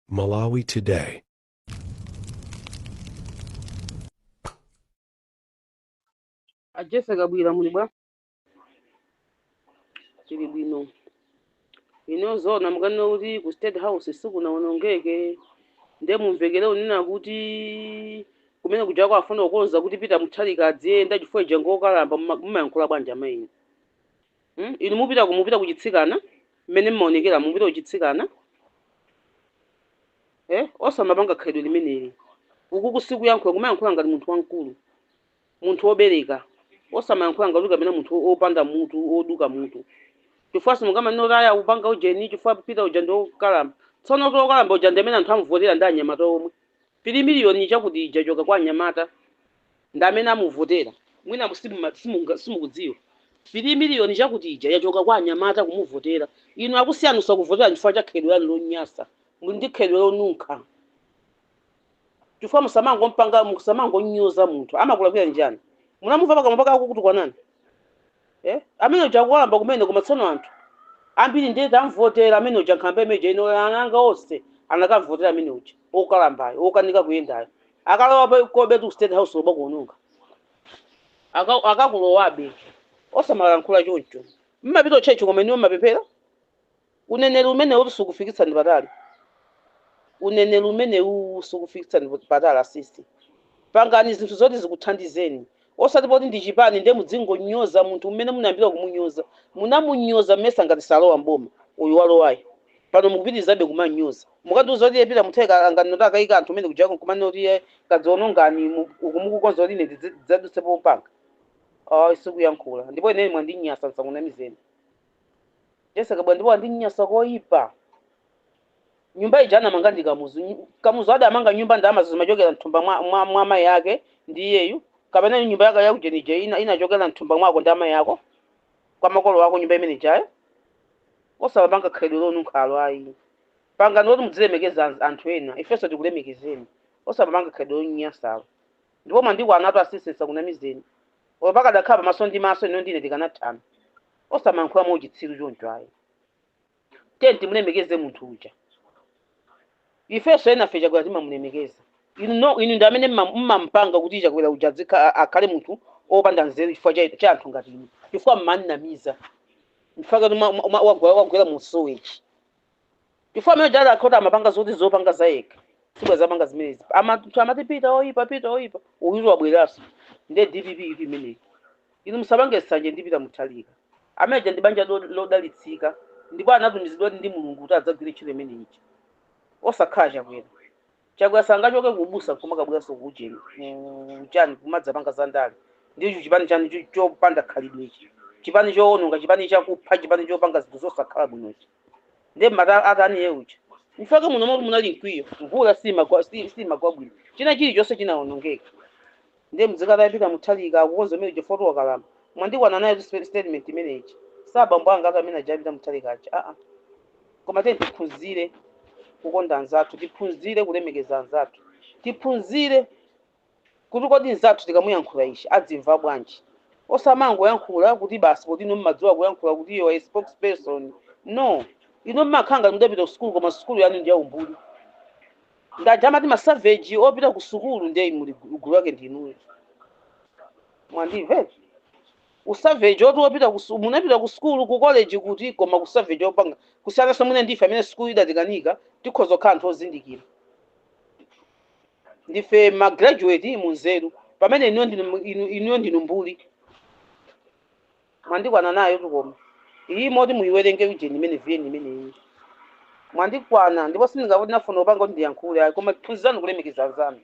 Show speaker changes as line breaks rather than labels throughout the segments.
Malawi Today.
Ajesa bwira muli bwa tili bwino ino zona mukana kuti ku state house sikunaonongeke nde mumvekere unena kuti kumene kuja kwafuna kukonza kuti pita muthalika adziyenda chifukwa jango okalamba mumayankhula bwanja maina inu mupita kuchitsikana mmene mmaonekera mupita kuchitsikana osamapanga khalidwe limeneli uku kusiku yankho kumayankhula ngati munthu wamkulu munthu wobereka osamayankhula ngati kapena munthu opanda mutu oduka mutu chifukwa simungamanotaya upanga ujeni chifukwa pita uja ndokalamba tsono kuti okalamba uja ndamene anthu amuvotera ndi anyamata omwe pili miliyoni chakuti ijachoka kwa anyamata ndi amene amuvotera mwina simukudziwa pili miliyoni chakuti ija yachoka kwa anyamata kumuvotera inu akusiyanusa kuvotera chifukwa cha khalidwe lanu lonyasa muli ndi khalidwe lonunkha chifukwa musamangonyoza munthu amakulakwira njani munamumva pakamwa pake kuti kwanani amene uja akukalamba kumene koma tsono anthu ambiri ndeti amvotera amene uja nkhambe imeja ino ananga onse anakamvotera amene uja okalambayo okanika kuyendayo akalowa kobetu state house loba kuononga akakulowabe osamalankhula choncho mmapita utchecho koma iniwo mmapepera uneneri umene uti sukufikitsani patali uneneri umene sukufikitsani patali asisi pangani zinthu zoti zikuthandizeni osati poti ndi chipani nde mudzingonyoza munthu umene munayambira kumunyoza munamunyoza mmesa ngati salowa mboma uyu walowayo pano mukupitirizabe kumanyoza mukatiuza kuti pita mutheka anganota akayika anthu umene kujako kumane kuti kadzionongani ukumukukonza kuti ine ndidzadusepo upanga sikuyankhula ndipo ineni mwandinyasa nsakunamizeni jesakabwa ndipo wandinyasa koyipa nyumba ija anamanga ndi kamuzu adamanga nyumba ndamazo zimachokera mthumba mwa amayi ake ndi iyeyu kapena nyumba yako yakujenija inachokera mthumba mwako ndi amayi yako kwa makolo wako nyumba imene ijayo osapanga khalidwe lonunkhalo ayi pangani kuti mudzilemekeza anthu ena ifenso tikulemekezeni osapanga khalidwe lonyasalo ndipo mandiko anatu asisesa kunamizeni pakadakhala pamaso ndi maso ino ndine tikanathana osamayankhula mauchitsiru choncho ayi tenti mulemekeze munthu uja ifenso ena fe chakwera timamulemekeza inu ndi amene mmampanga kuti chakwera uja akhale munthu opanda nzeru chifukwa cha anthu ngati inu chifukwa mmaninamiza mpaka wagwera musowechi chifukwa amene jala akhota amapanga zoti zopanga zayekha sibwa zapanga zimenezi amatipita oyipa uyuzo wabweraso nde DPP itu imeneyi inu musapange sanje ndipita muthalika amene ndi banja lodalitsika ndipo anatumizidwa ndi mulungu kuti adzagwire ntchito imene ichi osakhala chakwera sangachoke kubusa koma kabweraso kujeni chani kumadzapanga zandale ndicho chipani chani chopanda khalidwe ichi chipani choononga chipani chakupha chipani chopanga zinthu zosakhala bwinochi ndi mata atani yeucha mfaka muno moti munali mkwiyo mvula simagwa bwino china chilichonse chinaonongeka ndi mdzikatapita muthalika akukonza umene chifoto wakalamba mwandikwana naye statement imenechi sabambo anga ati amene ajapita muthalika aja koma teni tiphunzire kukonda anzathu tiphunzire kulemekeza anzathu tiphunzire kuti kodi nzathu tikamuyankhula ichi adzimva bwanji osamangoyankhula kuti basi kuti ino mmadziwa kuyankhula kuti iyo spokesperson no ino mmakhanga mudapita ku sukulu koma sukulu yanu ndi yaumbuli ndajamati masavage opita ku sukulu ndiye muli gulu lake ndinuyo mwandimve usavage oti opita munapita ku sukulu ku college kuti koma ku savage opanga kusiyana somwe ndife amene sukulu idatikanika tikhoza kukhala anthu ozindikira ndife magraduate munzeru pamene iniyo ndinu mbuli mwandikwana nayo tukoma iyi moti muyiwerenge ujeni imene viyeni imeneyi mwandikwana ndipo sindingati nafuna upanga kuti ndiyankhule koma phunzirani kulemekeza anzanu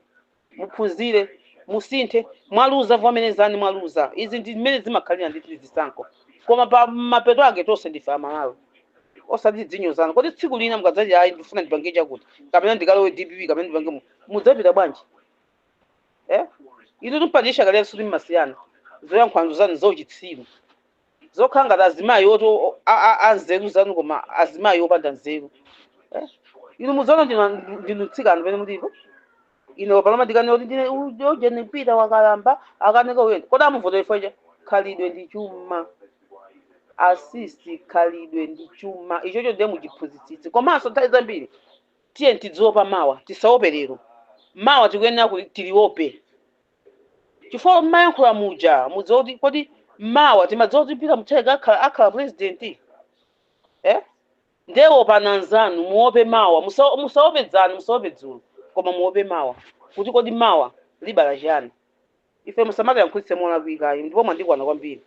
muphunzire musinthe mwaluza vomerezani mwaluza izi ndi mmene zimakhalira nditi zisankho koma pa mapeto ake tonse ndife amalawi osati dzinyozana kodi tsiku lina mukadzati ayi ndifuna ndipange chakuti kapena ndikalowe DPP kapena ndipange mudzapita bwanji inu timpandisha kalera suti mmasiyana zoyankhula zanu zauchitsiru zokhala ngati azimayi oti anzeru zanu koma azimayi opanda nzeru inu muzaona ndinu tsikana pene mulipo ino paloma ndikane kuti ndine ujeni mpita wakalamba akanika uyenda kodi amuvotera chifukwa khalidwe ndi chuma asisi khalidwe ndi chuma ichocho ndiye muchiphunzitsitsi komanso nthawi zambiri tiye tidziopa mawa tisaope lero mawa tikuyenera kuti tiliope chifukwa mmayankhula muja mudziwa kuti kodi mawa timadziwa kuti Peter Mutharika akhala president ndeopa nanzanu muope mawa musaope dzanu musaope dzulo koma muope mawa kuti kodi mawa libala chani ife musamati yankhulitse molakwikayi ndipo mwandikwana kwambiri